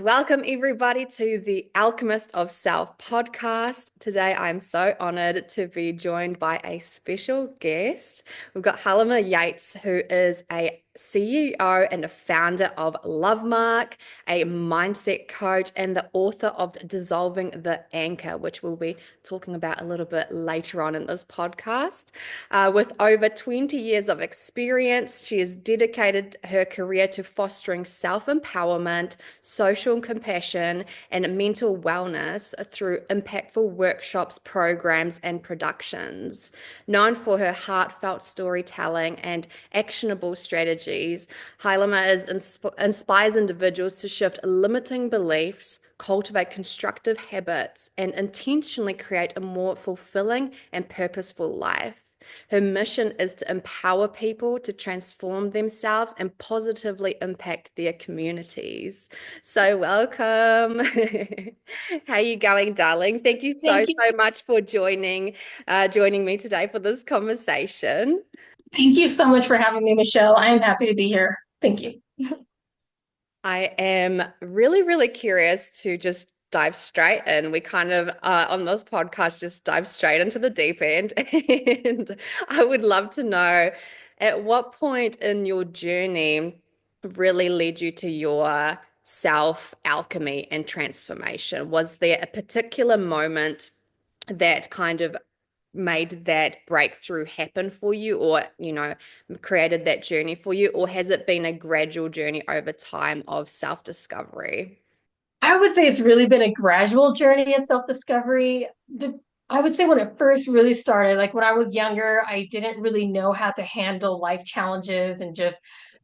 Welcome, everybody, to the Alchemist of Self podcast. Today, I'm so honored to be joined by a special guest. We've got Hailima Yates, who is a CEO and a founder of Lovemark, a mindset coach, and the author of Dissolving the Anchor, which we'll be talking about a little bit later on in this podcast. With over 20 years of experience, she has dedicated her career to fostering self-empowerment, social compassion, and mental wellness through impactful workshops, programs, and productions. Known for her heartfelt storytelling and actionable strategies, Hailima inspires individuals to shift limiting beliefs, cultivate constructive habits, and intentionally create a more fulfilling and purposeful life. Her mission is to empower people to transform themselves and positively impact their communities. So welcome. How are you going, darling? Thank you so, Thank you. so much for joining me today for this conversation. Thank you so much for having me, Michelle. I'm happy to be here. Thank you. I am really, really curious to just dive straight in. We kind of on this podcast just dive straight into the deep end. And I would love to know at what point in your journey really led you to your self alchemy and transformation? Was there a particular moment that kind of made that breakthrough happen for you, or created that journey for you, or has it been a gradual journey over time of self-discovery? I would say it's really been a gradual journey of self-discovery. I would say when it first really started, like when I was younger, I didn't really know how to handle life challenges and just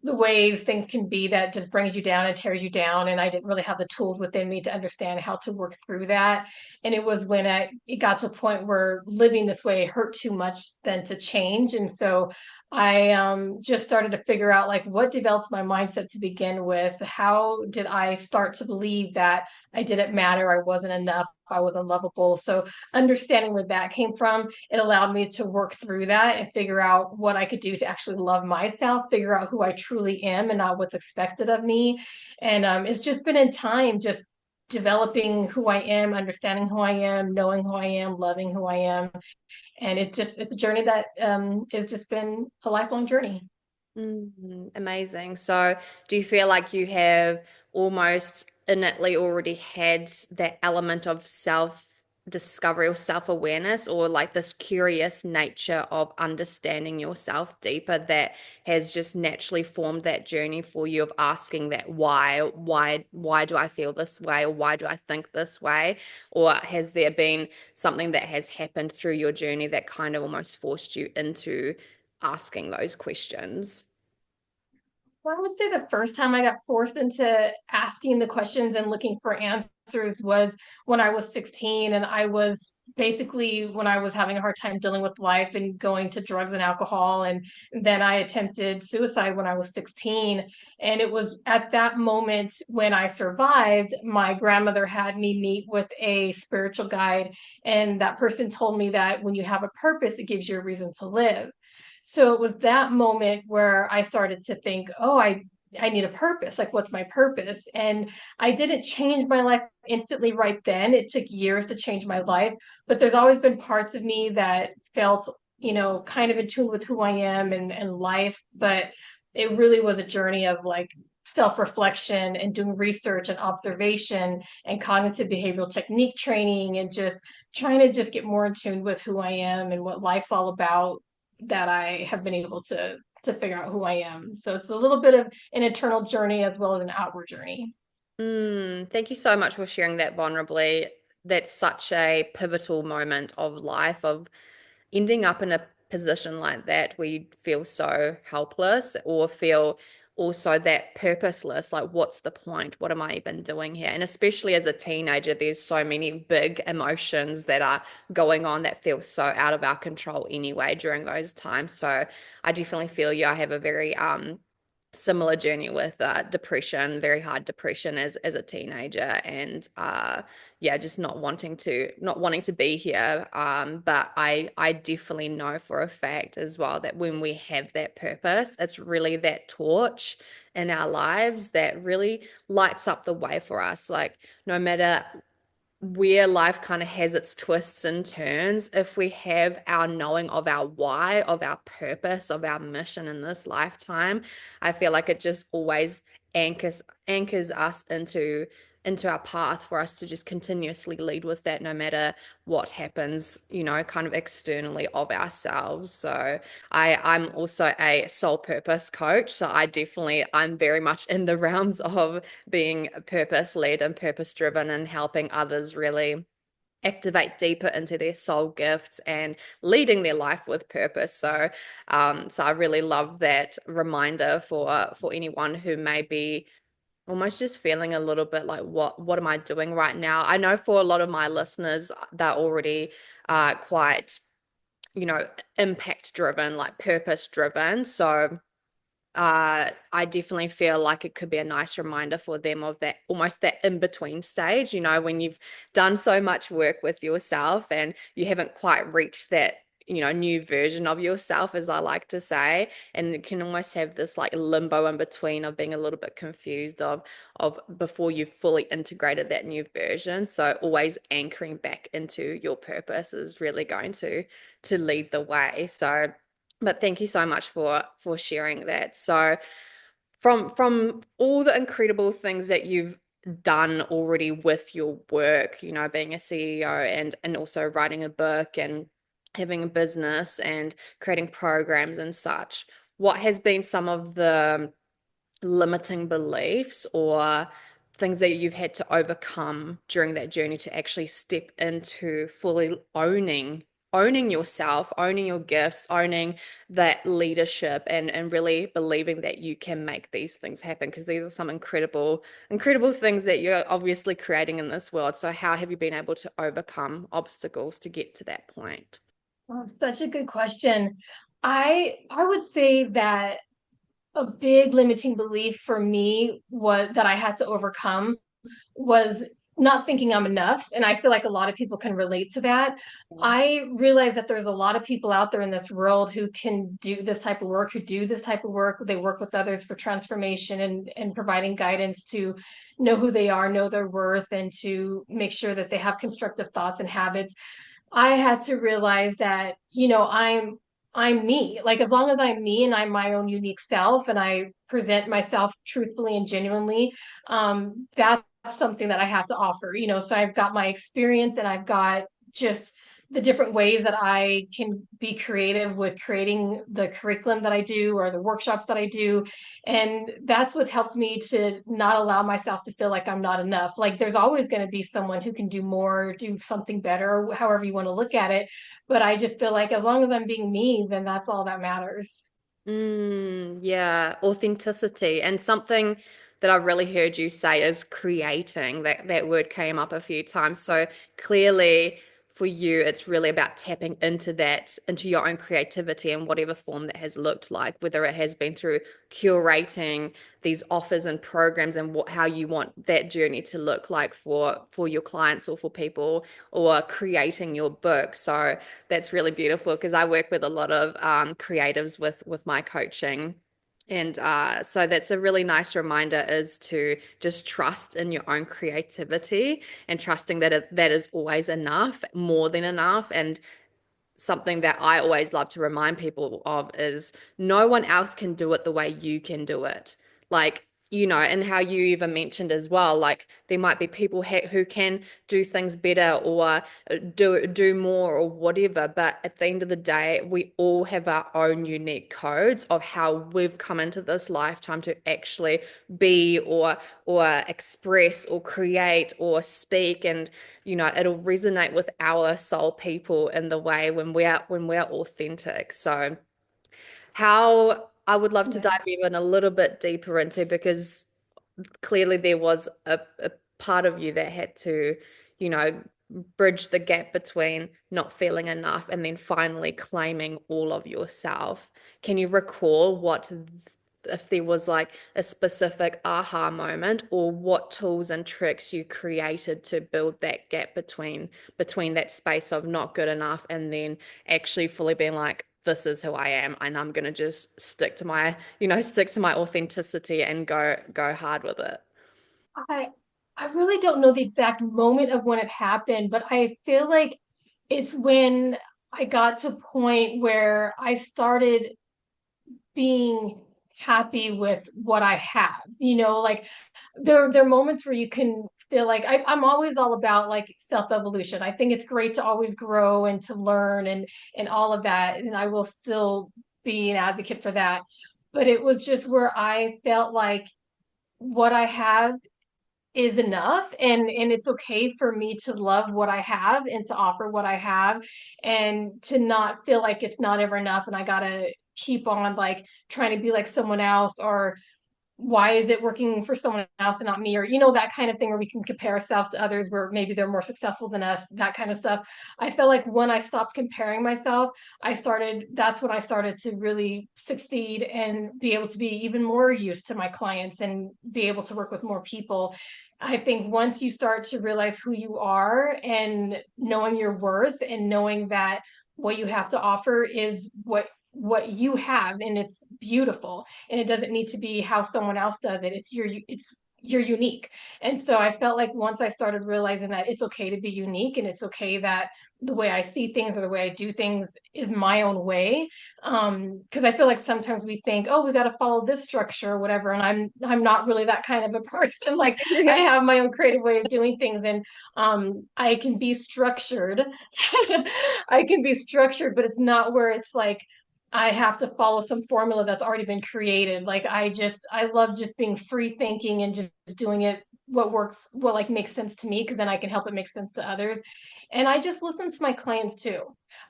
the ways things can be that just brings you down and tears you down. And I didn't really have the tools within me to understand how to work through that. And it was when it got to a point where living this way hurt too much then to change. And so I just started to figure out like what developed my mindset to begin with. How did I start to believe that I didn't matter, I wasn't enough, I was unlovable? So understanding where that came from, it allowed me to work through that and figure out what I could do to actually love myself, figure out who I truly am and not what's expected of me. And it's just been in time, just developing who I am, understanding who I am, knowing who I am, loving who I am, and it's a journey that it's just been a lifelong journey. Amazing. So, do you feel like you have almost innately already had that element of self discovery or self awareness, or like this curious nature of understanding yourself deeper that has just naturally formed that journey for you of asking that why do I feel this way, or why do I think this way? Or has there been something that has happened through your journey that kind of almost forced you into asking those questions? Well, I would say the first time I got forced into asking the questions and looking for answers was when I was 16. And I was basically when I was having a hard time dealing with life and going to drugs and alcohol. And then I attempted suicide when I was 16. And it was at that moment when I survived, my grandmother had me meet with a spiritual guide. And that person told me that when you have a purpose, it gives you a reason to live. So it was that moment where I started to think, oh, I need a purpose. Like, what's my purpose? And I didn't change my life instantly right then. It took years to change my life, but there's always been parts of me that felt, kind of in tune with who I am and life. But it really was a journey of like self-reflection and doing research and observation and cognitive behavioral technique training and just trying to just get more in tune with who I am and what life's all about, that I have been able to figure out who I am. So it's a little bit of an internal journey as well as an outward journey. Thank you so much for sharing that vulnerably. That's such a pivotal moment of life, of ending up in a position like that where you feel so helpless or feel also that purposeless, like what's the point? What am I even doing here? And especially as a teenager, there's so many big emotions that are going on that feel so out of our control anyway during those times. So I definitely feel you. I have a very similar journey with depression, very hard depression as a teenager, and yeah, just not wanting to be here. But I definitely know for a fact as well that when we have that purpose, it's really that torch in our lives that really lights up the way for us. Like no matter where life kind of has its twists and turns, if we have our knowing of our why, of our purpose, of our mission in this lifetime, I feel like it just always anchors us into our path for us to just continuously lead with that no matter what happens, kind of externally of ourselves. So I'm also a soul purpose coach. So I'm very much in the realms of being purpose led and purpose driven and helping others really activate deeper into their soul gifts and leading their life with purpose. So I really love that reminder for anyone who may be almost just feeling a little bit like what am I doing right now? I know for a lot of my listeners, they're already quite, you know, impact driven, like purpose driven. So I definitely feel like it could be a nice reminder for them of that almost that in between stage, when you've done so much work with yourself and you haven't quite reached that, new version of yourself, as I like to say, and it can almost have this like limbo in between of being a little bit confused of before you've fully integrated that new version. So always anchoring back into your purpose is really going to lead the way. So but thank you so much for sharing that. So from all the incredible things that you've done already with your work, being a CEO and also writing a book and having a business and creating programs and such, what has been some of the limiting beliefs or things that you've had to overcome during that journey to actually step into fully owning yourself, owning your gifts, owning that leadership and really believing that you can make these things happen because these are some incredible things that you're obviously creating in this world. So how have you been able to overcome obstacles to get to that point? Oh, such a good question. I would say that a big limiting belief for me was that I had to overcome was not thinking I'm enough. And I feel like a lot of people can relate to that. I realize that there's a lot of people out there in this world who can do this type of work, who do this type of work. They work with others for transformation and providing guidance to know who they are, know their worth, and to make sure that they have constructive thoughts and habits. I had to realize that, I'm me. Like as long as I'm me and I'm my own unique self and I present myself truthfully and genuinely, that's something that I have to offer. So I've got my experience and I've got just the different ways that I can be creative with creating the curriculum that I do or the workshops that I do. And that's what's helped me to not allow myself to feel like I'm not enough. Like there's always going to be someone who can do more, do something better, however you want to look at it. But I just feel like as long as I'm being me, then that's all that matters. Yeah, authenticity. And something that I've really heard you say is creating. That word came up a few times. So clearly for you, it's really about tapping into that, into your own creativity in whatever form that has looked like, whether it has been through curating these offers and programs and how you want that journey to look like for your clients or for people, or creating your book. So that's really beautiful because I work with a lot of creatives with my coaching. And so that's a really nice reminder is to just trust in your own creativity and trusting that that is always enough, more than enough. And something that I always love to remind people of is no one else can do it the way you can do it. Like, and how you even mentioned as well, like there might be people who can do things better or do more or whatever, but at the end of the day, we all have our own unique codes of how we've come into this lifetime to actually be or express or create or speak, and it'll resonate with our soul people in the way when we're authentic. So how I would love to Yeah. dive even a little bit deeper into, because clearly there was a part of you that had to, you know, bridge the gap between not feeling enough and then finally claiming all of yourself. Can you recall if there was like a specific aha moment, or what tools and tricks you created to build that gap between that space of not good enough and then actually fully being like, this is who I am, and I'm gonna just stick to my authenticity and go hard with it. I I really don't know the exact moment of when it happened, but I feel like it's when I got to a point where I started being happy with what I have. Like there are moments where you can feel like I'm always all about like self-evolution. I think it's great to always grow and to learn and all of that. And I will still be an advocate for that. But it was just where I felt like what I have is enough, and it's okay for me to love what I have and to offer what I have, and to not feel like it's not ever enough and I gotta keep on like trying to be like someone else, or why is it working for someone else and not me, or that kind of thing, where we can compare ourselves to others where maybe they're more successful than us, that kind of stuff. I felt like when I stopped comparing myself, that's when I started to really succeed and be able to be even more used to my clients and be able to work with more people. I think once you start to realize who you are and knowing your worth and knowing that what you have to offer is what you have, and it's beautiful, and it doesn't need to be how someone else does it. It's you're unique. And so I felt like once I started realizing that it's okay to be unique, and it's okay that the way I see things or the way I do things is my own way. Because I feel like sometimes we think, oh, we got to follow this structure or whatever, and I'm not really that kind of a person. Like I have my own creative way of doing things, and I can be structured. I can be structured, but it's not where it's like I have to follow some formula that's already been created. Like I love just being free thinking and just doing it what works, what like makes sense to me, because then I can help it make sense to others. And I just listen to my clients too.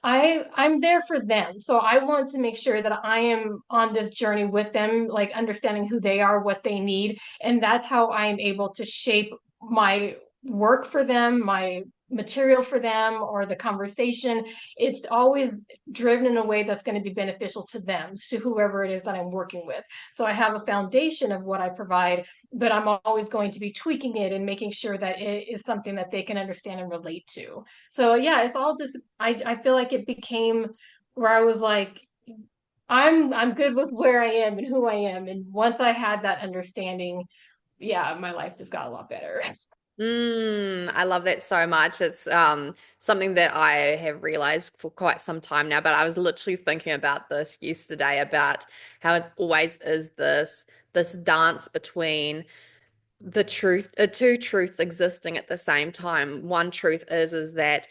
I'm there for them. So I want to make sure that I am on this journey with them, like understanding who they are, what they need. And that's how I am able to shape my work for them, my material for them, or the conversation. It's always driven in a way that's going to be beneficial to them, to whoever it is that I'm working with. So I have a foundation of what I provide, but I'm always going to be tweaking it and making sure that it is something that they can understand and relate to. So yeah, it's all just I feel like it became where I was like, I'm good with where I am and who I am. And once I had that understanding, yeah, my life just got a lot better. I love that so much. It's something that I have realized for quite some time now, but I was literally thinking about this yesterday about how it always is this dance between the truth, two truths existing at the same time. One truth is that,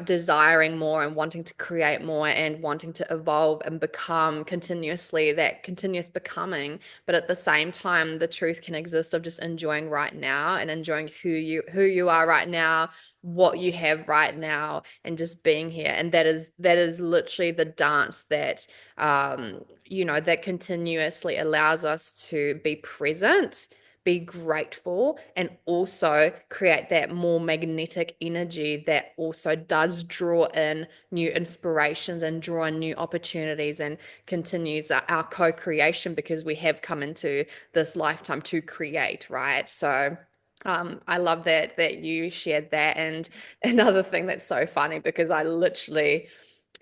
desiring more and wanting to create more and wanting to evolve and become continuously, that continuous becoming. But at the same time, the truth can exist of just enjoying right now and enjoying who you are right now, what you have right now, and just being here. And that is literally the dance that that continuously allows us to be present, be grateful, and also create that more magnetic energy that also does draw in new inspirations and draw in new opportunities and continues our co-creation, because we have come into this lifetime to create, right? So I love that you shared that. And another thing that's so funny, because I literally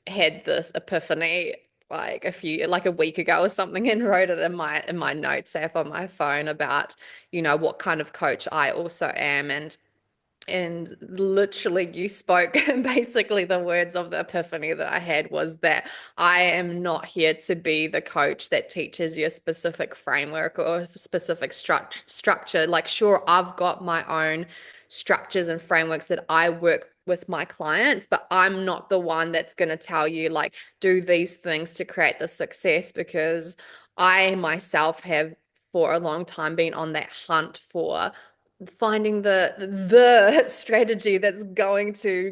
had this epiphany like a week ago or something, and wrote it in my notes app on my phone about what kind of coach I also am. And literally you spoke basically the words of the epiphany that I had was that I am not here to be the coach that teaches you a specific framework or a specific structure. Like, sure, I've got my own structures and frameworks that I work with my clients, but I'm not the one that's going to tell you like do these things to create the success, because I myself have for a long time been on that hunt for finding the strategy that's going to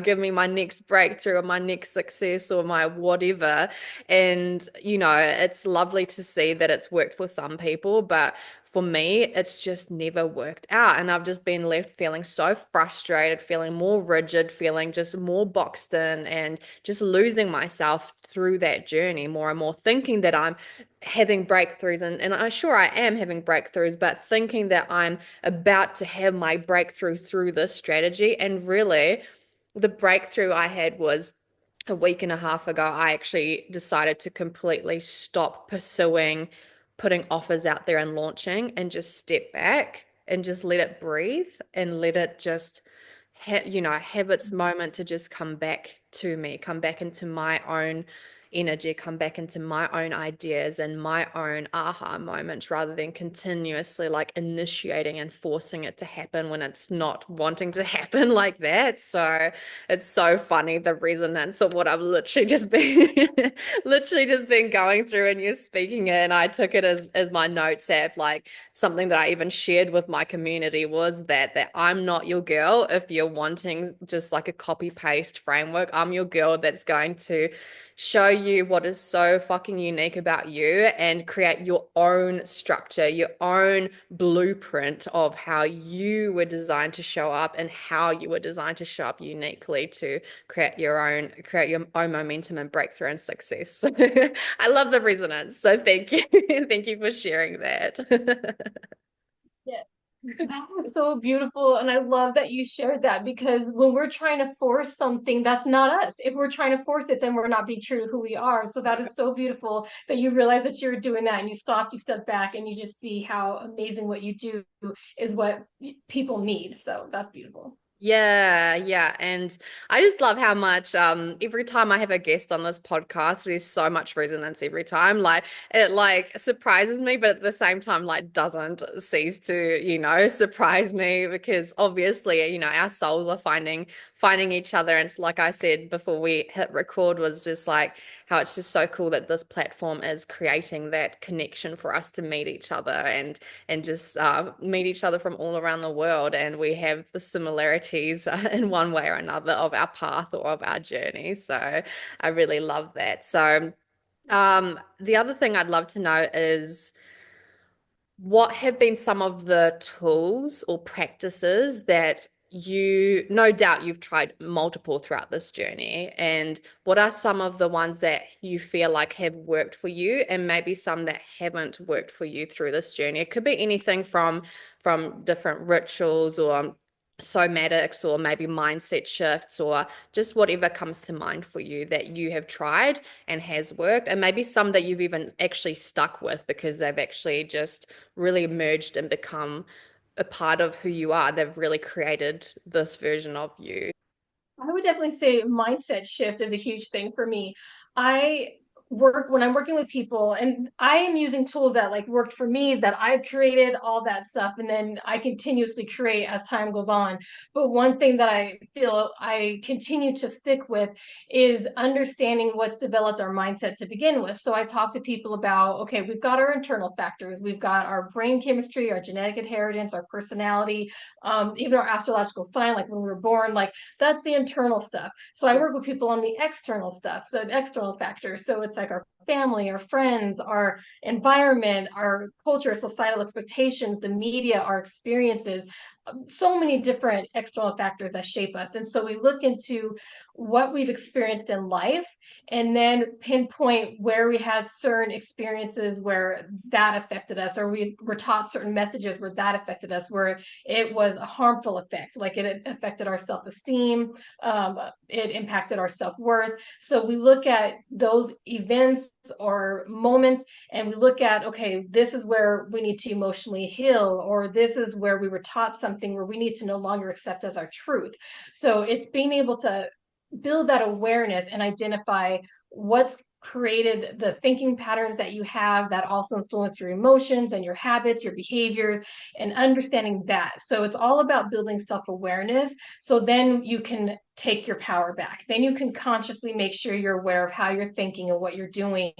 give me my next breakthrough or my next success or my whatever. And it's lovely to see that it's worked for some people, but for me it's just never worked out, and I've just been left feeling so frustrated, feeling more rigid, feeling just more boxed in, and just losing myself through that journey more and more, thinking that I'm having breakthroughs, and I'm sure I am having breakthroughs, but thinking that I'm about to have my breakthrough through this strategy. And really, the breakthrough I had was a week and a half ago. I actually decided to completely stop pursuing putting offers out there and launching and just step back and just let it breathe and let it just have its moment to just come back to me, come back into my own energy, come back into my own ideas and my own aha moments rather than continuously like initiating and forcing it to happen when it's not wanting to happen like that. So it's so funny the resonance of what I've literally just been literally just been going through and you're speaking it. And I took it as my notes app, like something that I even shared with my community was that I'm not your girl if you're wanting just like a copy paste framework. I'm your girl that's going to show you what is so fucking unique about you and create your own structure, your own blueprint of how you were designed to show up and how you were designed to show up uniquely to create your own momentum and breakthrough and success. I love the resonance. So thank you. Thank you for sharing that. Yeah. That was so beautiful. And I love that you shared that because when we're trying to force something, that's not us. If we're trying to force it, then we're not being true to who we are. So that is so beautiful that you realize that you're doing that and you stopped, you stepped back, and you just see how amazing what you do is what people need. So that's beautiful. Yeah, yeah. And I just love how much every time I have a guest on this podcast, there's so much resonance every time. Like it like surprises me, but at the same time, like doesn't cease to, surprise me because obviously, our souls are finding each other. And it's like I said before we hit record was just like how it's just so cool that this platform is creating that connection for us to meet each other and just meet each other from all around the world. And we have the similarities in one way or another of our path or of our journey. So I really love that. So the other thing I'd love to know is what have been some of the tools or practices that no doubt you've tried multiple throughout this journey, and what are some of the ones that you feel like have worked for you and maybe some that haven't worked for you through this journey? It could be anything from different rituals or somatics or maybe mindset shifts or just whatever comes to mind for you that you have tried and has worked, and maybe some that you've even actually stuck with because they've actually just really merged and become a part of who you are. They've really created this version of you. I would definitely say mindset shift is a huge thing for me. I work when I'm working with people and I am using tools that like worked for me that I've created all that stuff and then I continuously create as time goes on. But one thing that I feel I continue to stick with is understanding what's developed our mindset to begin with. So I talk to people about, okay, we've got our internal factors, we've got our brain chemistry, our genetic inheritance, our personality, even our astrological sign, like when we were born, like that's the internal stuff. So I Yeah. work with people on the external stuff, so the external factors. So it's like our family, our friends, our environment, our culture, societal expectations, the media, our experiences, so many different external factors that shape us. And so we look into what we've experienced in life and then pinpoint where we had certain experiences where that affected us, or we were taught certain messages where that affected us, where it was a harmful effect, like it affected our self-esteem, it impacted our self-worth. So we look at those events or moments and we look at, okay, this is where we need to emotionally heal, or this is where we were taught something where we need to no longer accept as our truth. So it's being able to build that awareness and identify what's created the thinking patterns that you have that also influence your emotions and your habits, your behaviors, and understanding that. So it's all about building self-awareness. So then you can take your power back. Then you can consciously make sure you're aware of how you're thinking and what you're doing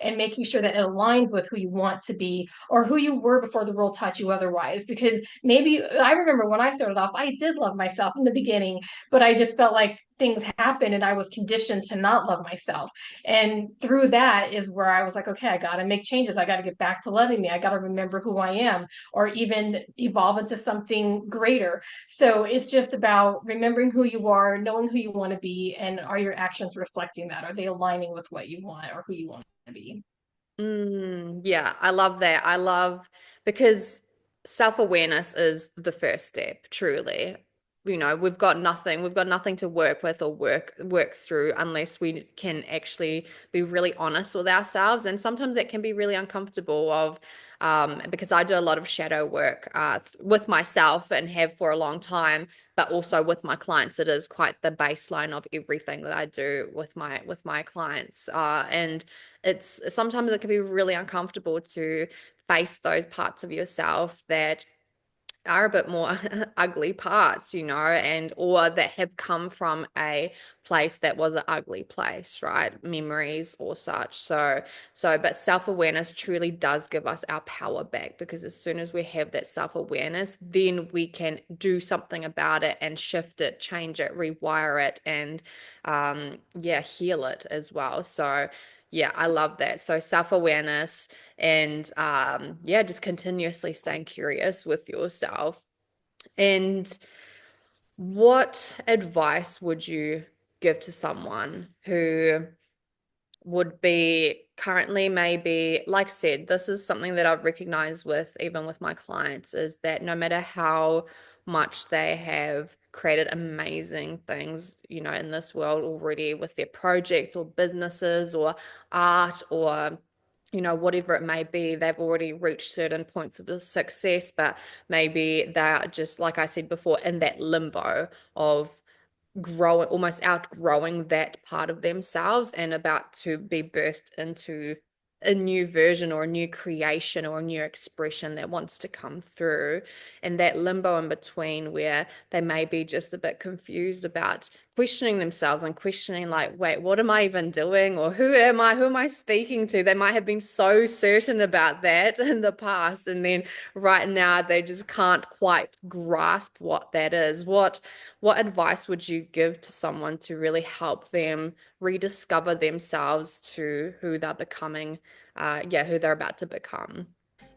and making sure that it aligns with who you want to be or who you were before the world taught you otherwise. Because maybe I remember when I started off, I did love myself in the beginning, but I just felt like things happened and I was conditioned to not love myself. And through that is where I was like, okay, I got to make changes. I got to get back to loving me. I got to remember who I am or even evolve into something greater. So it's just about remembering who you are, knowing who you want to be, and are your actions reflecting that? Are they aligning with what you want or who you want to be? Yeah, I love that. I love because self-awareness is the first step, truly. We've got nothing to work with or work through unless we can actually be really honest with ourselves. And sometimes it can be really uncomfortable because I do a lot of shadow work with myself and have for a long time, but also with my clients. It is quite the baseline of everything that I do with my clients. And it's sometimes it can be really uncomfortable to face those parts of yourself that are a bit more ugly parts, and or that have come from a place that was an ugly place, right? Memories or such. But self-awareness truly does give us our power back, because as soon as we have that self-awareness, then we can do something about it and shift it, change it, rewire it, and yeah, heal it as well. So yeah, I love that. So self-awareness and yeah, just continuously staying curious with yourself. And what advice would you give to someone who would be currently, maybe, like I said, this is something that I've recognized with even with my clients, is that no matter how much they have created amazing things, in this world already with their projects or businesses or art or whatever it may be, they've already reached certain points of success, but maybe they're just, like I said before, in that limbo of growing, almost outgrowing that part of themselves and about to be birthed into a new version or a new creation or a new expression that wants to come through. And that limbo in between, where they may be just a bit confused about questioning themselves and questioning, like, wait, what am I even doing? Or who am I speaking to? They might have been so certain about that in the past, and then right now they just can't quite grasp what that is. What advice would you give to someone to really help them rediscover themselves to who they're becoming, yeah, who they're about to become?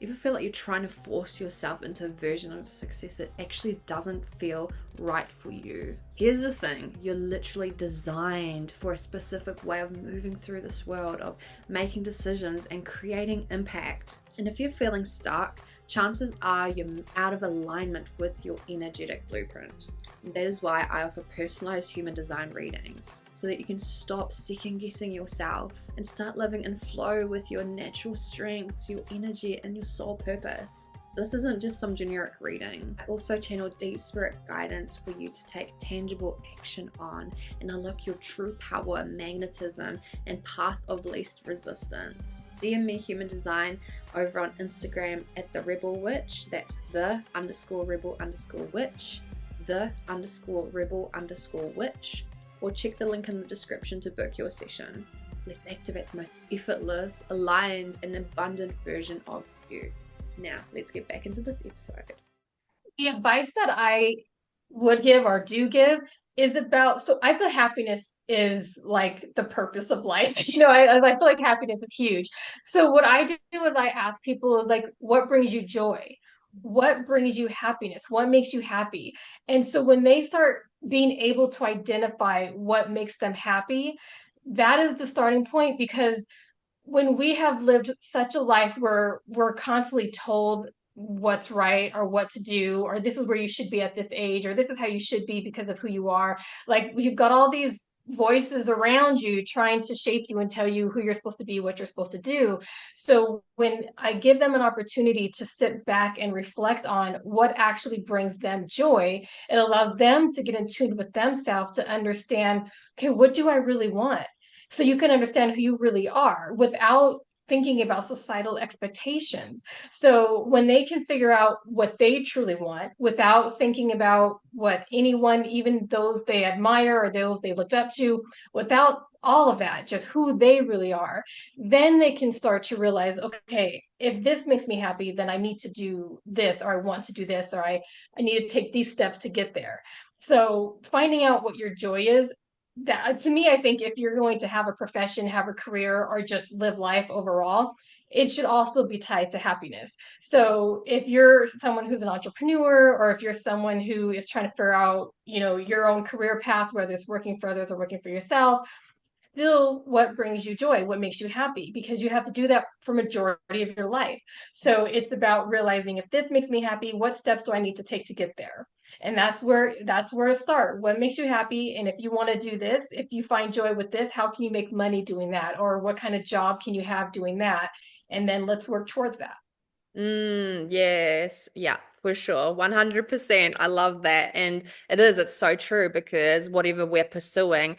You ever feel like you're trying to force yourself into a version of success that actually doesn't feel right for you? Here's the thing, you're literally designed for a specific way of moving through this world, of making decisions and creating impact. And if you're feeling stuck, chances are you're out of alignment with your energetic blueprint. And that is why I offer personalized human design readings, so that you can stop second guessing yourself and start living in flow with your natural strengths, your energy, and your soul purpose. This isn't just some generic reading. I also channel deep spirit guidance for you to take tangible action on and unlock your true power, magnetism, and path of least resistance. DM me human design over on Instagram at the Rebel Witch. That's the_rebel_witch, the_rebel_witch, or check the link in the description to book your session. Let's activate the most effortless, aligned, and abundant version of you. Now, let's get back into this episode. The advice that I would give or do give is about, so I feel happiness is like the purpose of life. I feel like happiness is huge. So what I do is I ask people, like, what brings you joy? What brings you happiness? What makes you happy? And so when they start being able to identify what makes them happy, that is the starting point. Because when we have lived such a life where we're constantly told what's right or what to do, or this is where you should be at this age, or this is how you should be because of who you are, like you've got all these voices around you trying to shape you and tell you who you're supposed to be, what you're supposed to do. So when I give them an opportunity to sit back and reflect on what actually brings them joy, it allows them to get in tune with themselves, to understand, okay, what do I really want? So you can understand who you really are without thinking about societal expectations. So when they can figure out what they truly want without thinking about what anyone, even those they admire or those they looked up to, without all of that, just who they really are, then they can start to realize, okay, if this makes me happy, then I need to do this, or I want to do this, or I need to take these steps to get there. So finding out what your joy is, that to me, I think if you're going to have a profession, have a career, or just live life overall, it should also be tied to happiness. So if you're someone who's an entrepreneur, or if you're someone who is trying to figure out, your own career path, whether it's working for others or working for yourself, still what brings you joy, what makes you happy, because you have to do that for majority of your life. So it's about realizing, if this makes me happy, what steps do I need to take to get there? And that's where to start. What makes you happy? And if you want to do this, if you find joy with this, how can you make money doing that? Or what kind of job can you have doing that? And then let's work towards that. Yes. Yeah, for sure. 100%. I love that. And it's so true because whatever we're pursuing,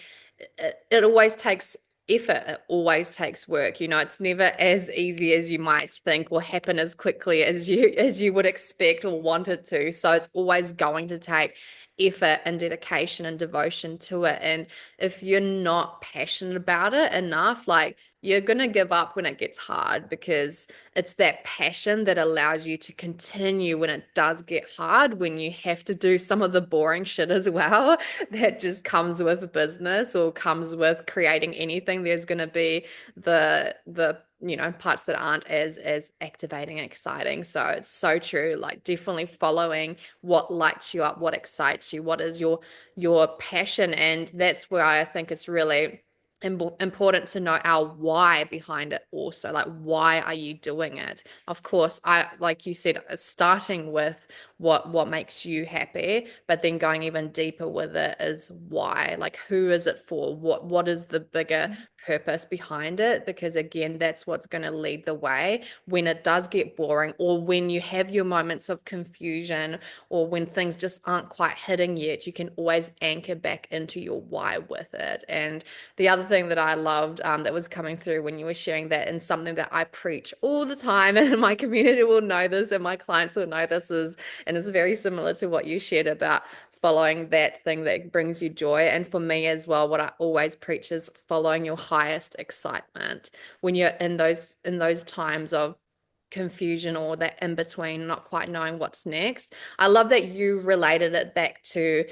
it always takes effort. It always takes work. It's never as easy as you might think or happen as quickly as you would expect or want it to. So it's always going to take effort and dedication and devotion to it. And if you're not passionate about it enough, like you're gonna give up when it gets hard because it's that passion that allows you to continue when it does get hard, when you have to do some of the boring shit as well that just comes with business or comes with creating anything. There's going to be the parts that aren't as activating and exciting. So it's so true. Like definitely following what lights you up, what excites you, what is your passion. And that's where I think it's really important to know our why behind it also. Like, why are you doing it? Of course, I like you said, starting with what makes you happy, but then going even deeper with it is why. Like, who is it for? What is the bigger purpose behind it? Because again, that's what's going to lead the way when it does get boring, or when you have your moments of confusion, or when things just aren't quite hitting yet. You can always anchor back into your why with it. And the other thing that I loved, that was coming through when you were sharing that, and something that I preach all the time, and my community will know this, and my clients will know this, and it's very similar to what you shared about following that thing that brings you joy. And for me as well, what I always preach is following your highest excitement when you're in those times of confusion or that in between, not quite knowing what's next. I love that you related it back to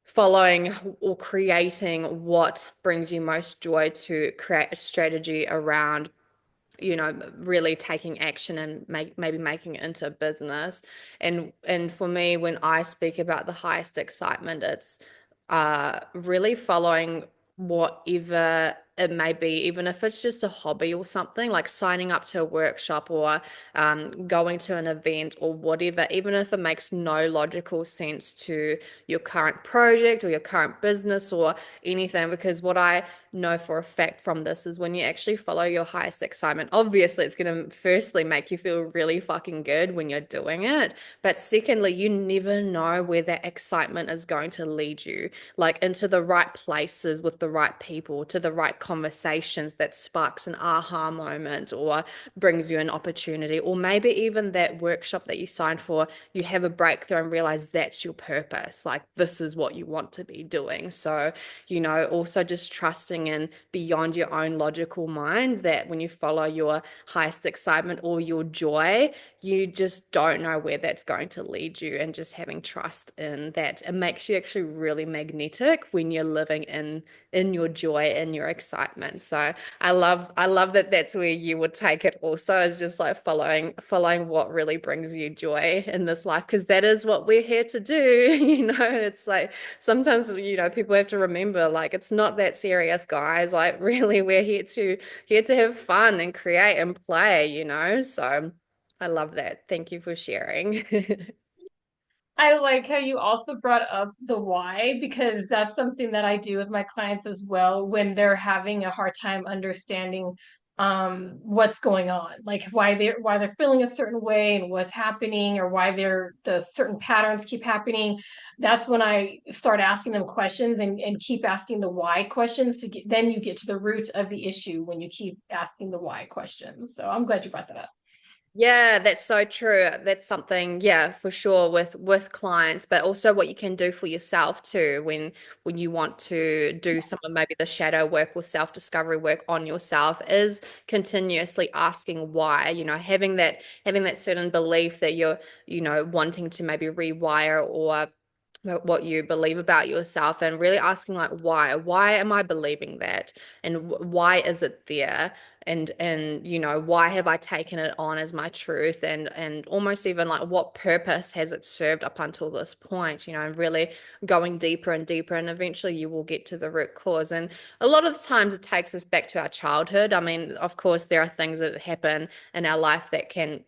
following or creating what brings you most joy, to create a strategy around really taking action and maybe making it into a business. And for me, when I speak about the highest excitement, it's really following whatever it may be, even if it's just a hobby or something, like signing up to a workshop, or going to an event or whatever, even if it makes no logical sense to your current project or your current business or anything. Because what I know for a fact from this is, when you actually follow your highest excitement, obviously it's going to firstly make you feel really fucking good when you're doing it. But secondly, you never know where that excitement is going to lead you, like into the right places with the right people, to the right conversations that sparks an aha moment or brings you an opportunity. Or maybe even that workshop that you signed for, you have a breakthrough and realize that's your purpose. Like, this is what you want to be doing. So, also just trusting in beyond your own logical mind, that when you follow your highest excitement or your joy, you just don't know where that's going to lead you, and just having trust in that. It makes you actually really magnetic when you're living in your joy and your excitement. So I love that that's where you would take it also, is just like following what really brings you joy in this life, because that is what we're here to do. It's like sometimes people have to remember, like, it's not that serious, guys. Like, really, we're here to have fun and create and play. So I love that. Thank you for sharing. I like how you also brought up the why, because that's something that I do with my clients as well when they're having a hard time understanding what's going on, like why they're feeling a certain way and what's happening, or why the certain patterns keep happening. That's when I start asking them questions, and keep asking the why questions, then you get to the root of the issue when you keep asking the why questions. So I'm glad you brought that up. Yeah, that's so true. That's something, yeah, for sure, with clients, but also what you can do for yourself too, when you want to do some of maybe the shadow work or self-discovery work on yourself, is continuously asking why. Having that certain belief that you're wanting to maybe rewire, or what you believe about yourself, and really asking, like, why am I believing that, and why is it there? and why have I taken it on as my truth, and almost even like what purpose has it served up until this point, really going deeper and deeper, and eventually you will get to the root cause. And a lot of the times it takes us back to our childhood. I mean, of course, there are things that happen in our life that can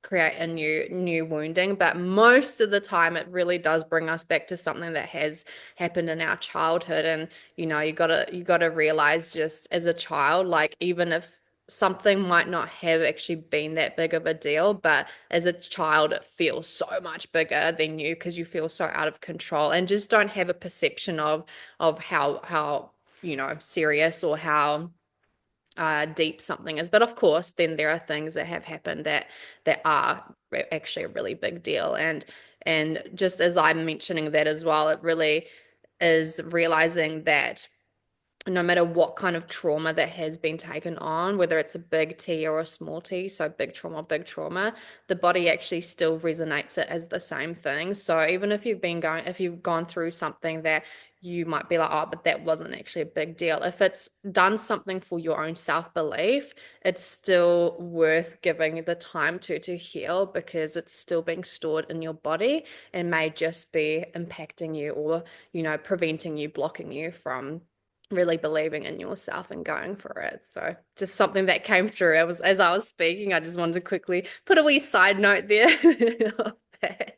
create a new wounding, but most of the time it really does bring us back to something that has happened in our childhood. And you gotta realize, just as a child, like, even if something might not have actually been that big of a deal, but as a child it feels so much bigger than you, because you feel so out of control and just don't have a perception of how serious or how deep something is. But of course, then there are things that have happened that are actually a really big deal. And just as I'm mentioning that as well, it really is realizing that no matter what kind of trauma that has been taken on, whether it's a big T or a small t, so big trauma, the body actually still resonates it as the same thing. So even if you've gone through something that you might be like, oh, but that wasn't actually a big deal. If it's done something for your own self-belief, it's still worth giving the time to heal, because it's still being stored in your body and may just be impacting you, or, preventing you, blocking you from really believing in yourself and going for it. So just something that came through. As I was speaking, I just wanted to quickly put a wee side note there of that.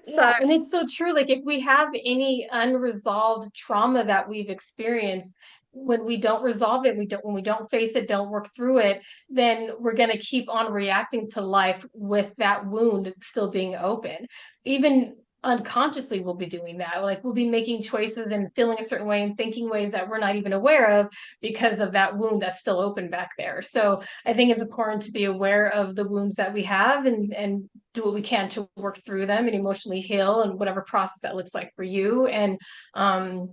So Yeah, and it's so true. Like if we have any unresolved trauma that we've experienced, when we don't resolve it, when we don't face it, don't work through it, then we're going to keep on reacting to life with that wound still being open. Even unconsciously we'll be doing that. Like we'll be making choices and feeling a certain way and thinking ways that we're not even aware of because of that wound that's still open back there. So I think it's important to be aware of the wounds that we have and do what we can to work through them and emotionally heal, and whatever process that looks like for you. And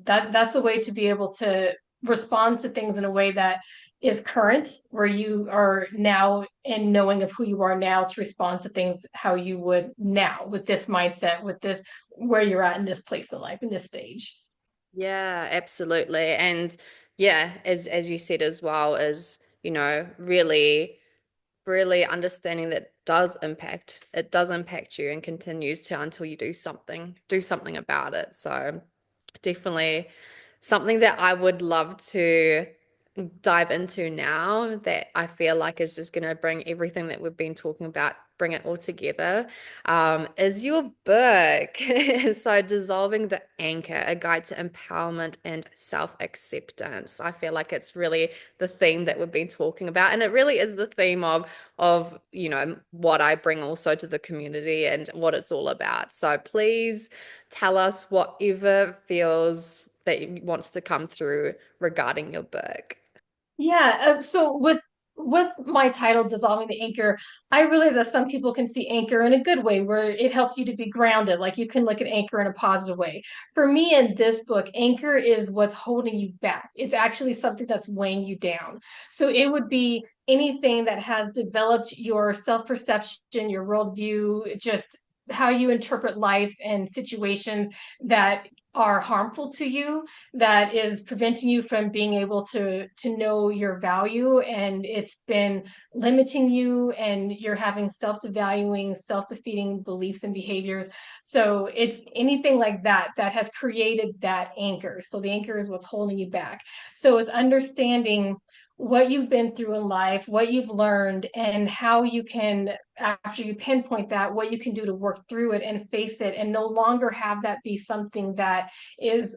that's a way to be able to respond to things in a way that is current, where you are now in knowing of who you are now to respond to things how you would now, with this mindset, with this where you're at in this place in life, in this stage. yeah, absolutely. And yeah, as you said as well, is, really understanding that it does impact you and continues to, until you do something about it. So definitely something that I would love to dive into now, that I feel like is just going to bring everything that we've been talking about, bring it all together, is your book. So, Dissolving the Anchor, a guide to empowerment and self-acceptance. I feel like it's really the theme that we've been talking about. And it really is the theme of what I bring also to the community and what it's all about. So please tell us whatever feels that wants to come through regarding your book. Yeah, so with my title Dissolving the Anchor, I realize that some people can see anchor in a good way where it helps you to be grounded. Like you can look at anchor in a positive way. For me in this book, anchor is what's holding you back. It's actually something that's weighing you down. So it would be anything that has developed your self-perception, your worldview, just how you interpret life and situations that are harmful to you, that is preventing you from being able to know your value, and it's been limiting you, and you're having self-devaluing, self-defeating beliefs and behaviors. So it's anything like that that has created that anchor. So the anchor is what's holding you back. So it's understanding what you've been through in life, what you've learned, and how you can, after you pinpoint that, what you can do to work through it and face it, and no longer have that be something that is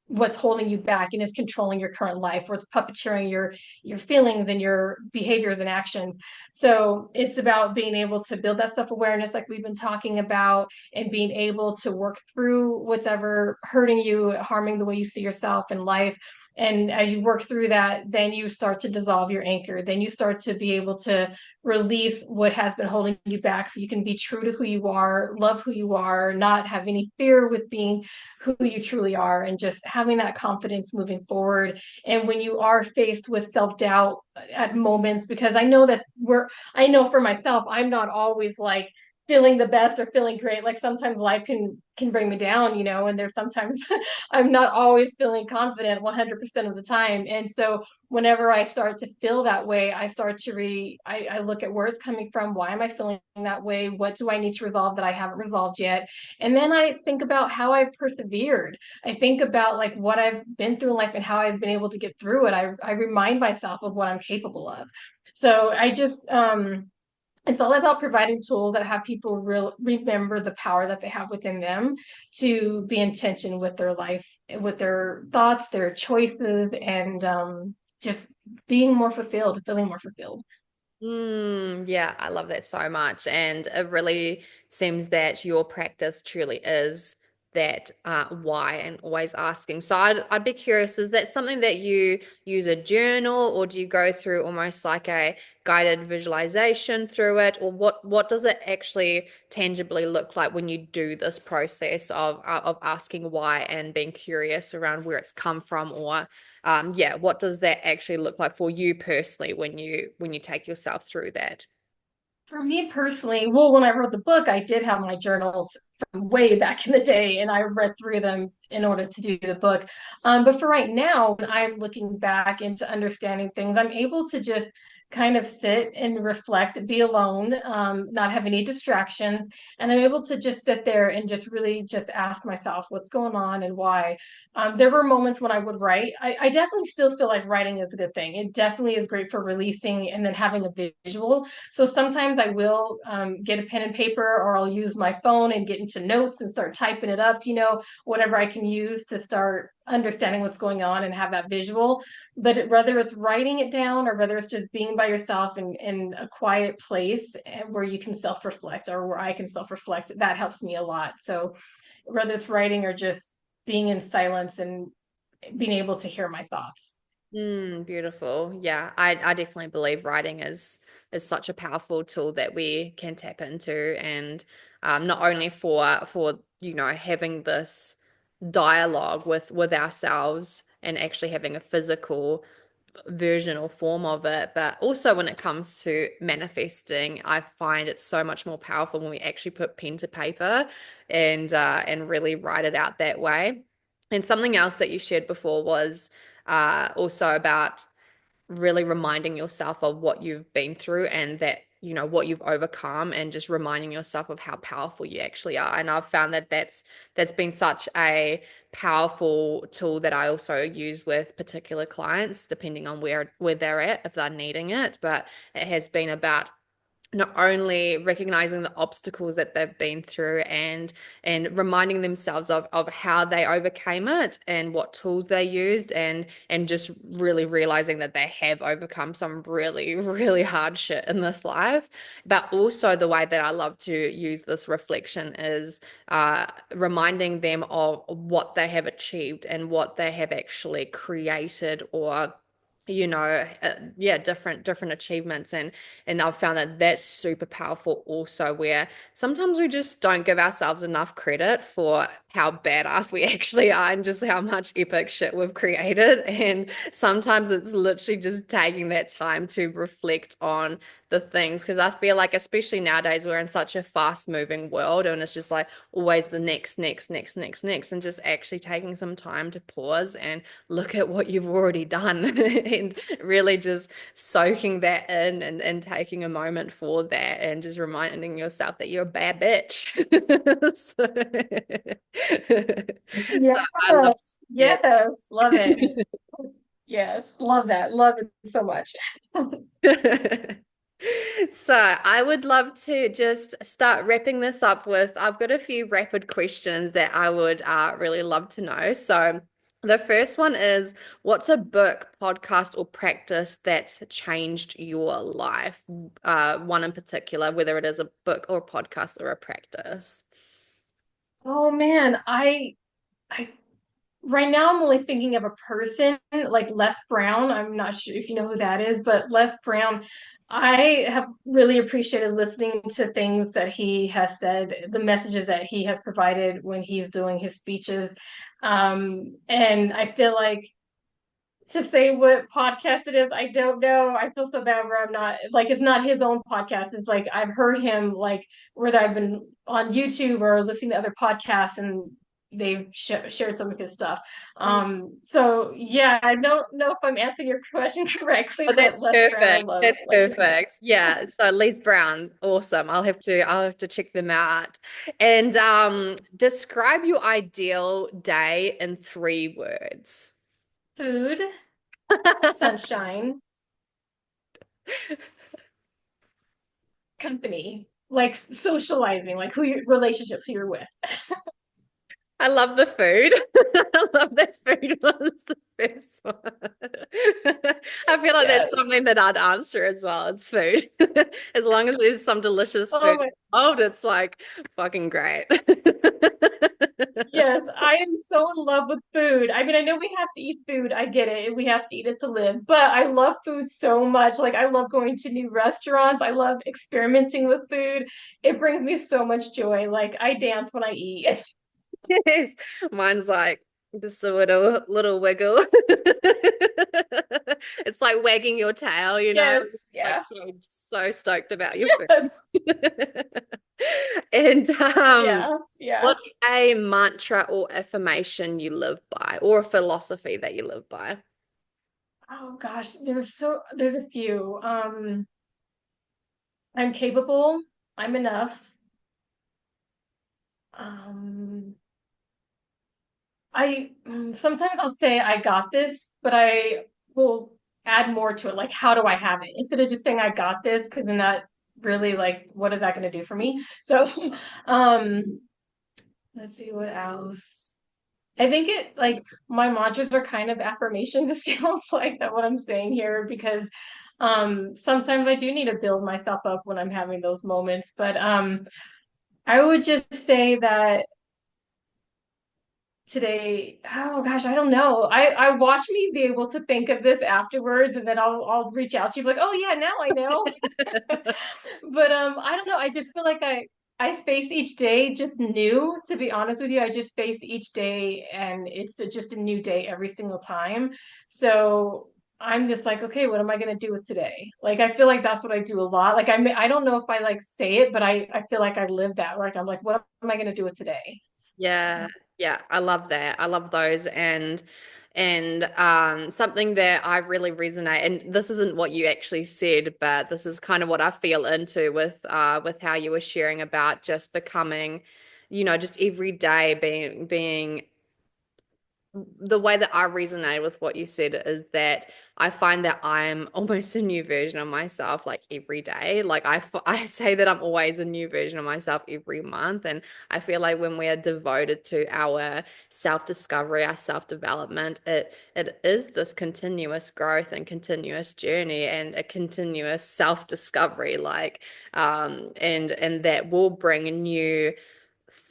what's holding you back and is controlling your current life, or it's puppeteering your feelings and your behaviors and actions. So it's about being able to build that self-awareness like we've been talking about, and being able to work through what's ever hurting you, harming the way you see yourself in life. And as you work through that, then you start to dissolve your anchor. Then you start to be able to release what has been holding you back, so you can be true to who you are, love who you are, not have any fear with being who you truly are, and just having that confidence moving forward. And when you are faced with self-doubt at moments, because I know for myself, I'm not always like feeling the best or feeling great. Like sometimes life can bring me down, and there's sometimes I'm not always feeling confident 100% of the time. And so whenever I start to feel that way, I start to I look at where it's coming from. Why am I feeling that way? What do I need to resolve that I haven't resolved yet? And then I think about how I've persevered. I think about like what I've been through in life and how I've been able to get through it. I remind myself of what I'm capable of. So I just it's all about providing tools that have people remember the power that they have within them to be intention with their life, with their thoughts, their choices, and just being more fulfilled, feeling more fulfilled. Yeah, I love that so much. And it really seems that your practice truly is that why and always asking. So I'd be curious, is that something that you use a journal or do you go through almost like a guided visualization through it? Or what does it actually tangibly look like when you do this process of asking why and being curious around where it's come from or yeah, what does that actually look like for you personally when you take yourself through that? For me personally, well, when I wrote the book, I did have my journals from way back in the day, and I read through them in order to do the book. But for right now, when I'm looking back into understanding things, I'm able to just kind of sit and reflect, be alone, not have any distractions, and I'm able to just sit there and just really just ask myself what's going on and why. There were moments when I would write. I definitely still feel like writing is a good thing. It definitely is great for releasing and then having a visual. So sometimes I will get a pen and paper, or I'll use my phone and get into notes and start typing it up, whatever I can use to start understanding what's going on and have that visual. But whether it's writing it down or whether it's just being by yourself in a quiet place where you can self reflect or where I can self reflect, that helps me a lot. So whether it's writing or just being in silence and being able to hear my thoughts. Beautiful. Yeah, I definitely believe writing is such a powerful tool that we can tap into, and not only for having this dialogue with ourselves and actually having a physical version or form of it, but also when it comes to manifesting, I find it so much more powerful when we actually put pen to paper and really write it out that way. And something else that you shared before was also about really reminding yourself of what you've been through and that what you've overcome and just reminding yourself of how powerful you actually are. And I've found that that's been such a powerful tool that I also use with particular clients depending on where they're at, if they're needing it. But it has been about not only recognizing the obstacles that they've been through and reminding themselves of how they overcame it and what tools they used and just really realizing that they have overcome some really really hard shit in this life, but also the way that I love to use this reflection is reminding them of what they have achieved and what they have actually created or yeah, different achievements, and I've found that that's super powerful also, where sometimes we just don't give ourselves enough credit for how badass we actually are and just how much epic shit we've created. And sometimes it's literally just taking that time to reflect on the things, because I feel like, especially nowadays, we're in such a fast moving world and it's just like always the next, and just actually taking some time to pause and look at what you've already done and really just soaking that in and taking a moment for that and just reminding yourself that you're a bad bitch. so, so I love Yes, that. yes, love it. Yes, love that. Love it so much. So I would love to just start wrapping this up with, I've got a few rapid questions that I would really love to know. So the first one is, what's a book, podcast, or practice that's changed your life? One in particular, whether it is a book or a podcast or a practice. Oh man, I right now I'm only thinking of a person like Les Brown. I'm not sure if you know who that is, but Les Brown, I have really appreciated listening to things that he has said, the messages that he has provided when he's doing his speeches. And I feel like to say what podcast it is, I don't know. I feel so bad where I'm not like it's not his own podcast. It's like I've heard him like whether I've been on YouTube or listening to other podcasts, and they've shared some of his stuff. So yeah, I don't know if I'm answering your question correctly, Oh, but that's Les Brown I perfect. love That's like his stuff. perfect. Yeah. So Les Brown, awesome. I'll have to check them out. And describe your ideal day in 3 words. Food, sunshine, company, like socializing, like who your relationships who you're with. I love the food. I love that food one's the first one. I feel like that's Yes. something that I'd answer as well. It's food. As long as there's some delicious Oh food my, involved, it's like fucking great. yes, I am so in love with food. I mean, I know we have to eat food. I get it. We have to eat it to live. But I love food so much. Like I love going to new restaurants. I love experimenting with food. It brings me so much joy. Like I dance when I eat. Yes, mine's like just a little wiggle. It's like wagging your tail, you know, Yes, like yeah. so stoked about your food. Yes. And Yeah, yeah. what's a mantra or affirmation you live by, or a philosophy that you live by? Oh gosh, there's a few. I'm capable. I'm enough. Um, sometimes I'll say I got this, but I will add more to it. Like, how do I have it? Instead of just saying I got this, because then that really like what is that going to do for me? So, um, let's see what else. I think it like my mantras are kind of affirmations. It sounds like that what I'm saying here because sometimes I do need to build myself up when I'm having those moments. But I would just say that today, oh gosh, I don't know. I watch me be able to think of this afterwards and then I'll reach out to you like, oh yeah, now I know. But I don't know. I just feel like I face each day just new, to be honest with you. I just face each day and it's just a new day every single time. So I'm just like, okay, what am I gonna do with today? Like I feel like that's what I do a lot. Like I don't know if I like say it, but I feel like I live that. Like I'm like, what am I gonna do with today? Yeah, yeah, I love that. I love those and something that I really resonate, and this isn't what you actually said, but this is kind of what I feel into with how you were sharing about just becoming, just every day being the way that I resonate with what you said is that I find that I'm almost a new version of myself like every day. Like I say that I'm always a new version of myself every month. And I feel like when we are devoted to our self-discovery, our self-development, it is this continuous growth and continuous journey and a continuous self-discovery. And that will bring new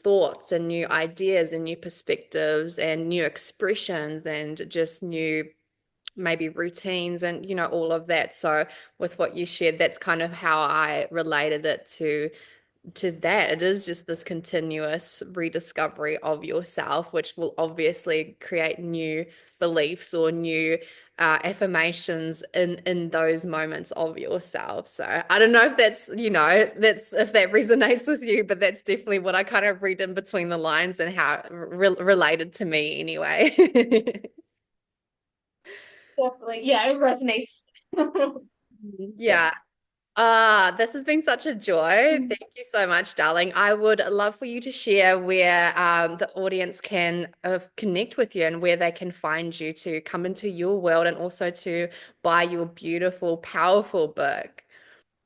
thoughts and new ideas and new perspectives and new expressions and just new maybe routines and all of that. So with what you shared, that's kind of how I related it to that. It is just this continuous rediscovery of yourself, which will obviously create new beliefs or new affirmations in those moments of yourself. So I don't know if that's if that resonates with you, but that's definitely what I kind of read in between the lines and how it related to me anyway. Definitely. Yeah, it resonates. Yeah. Yeah. This has been such a joy. Thank you so much, darling. I would love for you to share where the audience can connect with you and where they can find you to come into your world and also to buy your beautiful, powerful book.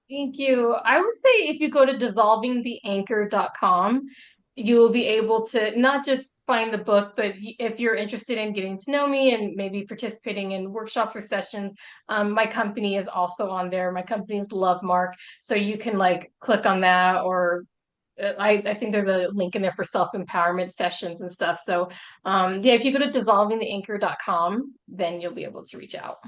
Thank you. I would say if you go to dissolvingtheanchor.com, you will be able to not just find the book, but if you're interested in getting to know me and maybe participating in workshops or sessions, my company is also on there. My company is Love Mark. So you can like click on that or I think there's a link in there for self-empowerment sessions and stuff. So yeah, if you go to dissolvingtheanchor.com, then you'll be able to reach out.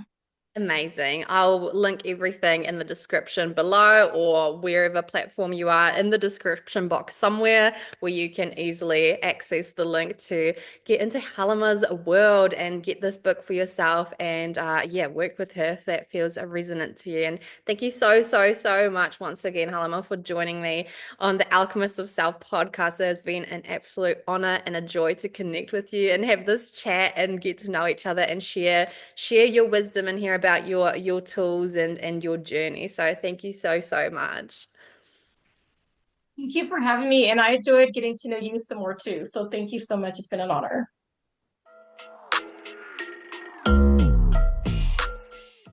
Amazing. I'll link everything in the description below or wherever platform you are in the description box somewhere where you can easily access the link to get into Halima's world and get this book for yourself and yeah, work with her if that feels resonant to you. And thank you so, so, so much once again, Halima, for joining me on the Alchemist of Self podcast. It has been an absolute honor and a joy to connect with you and have this chat and get to know each other and share your wisdom and hear about your tools and your journey. So thank you so, so much. Thank you for having me, and I enjoyed getting to know you some more too. So thank you so much. It's been an honor.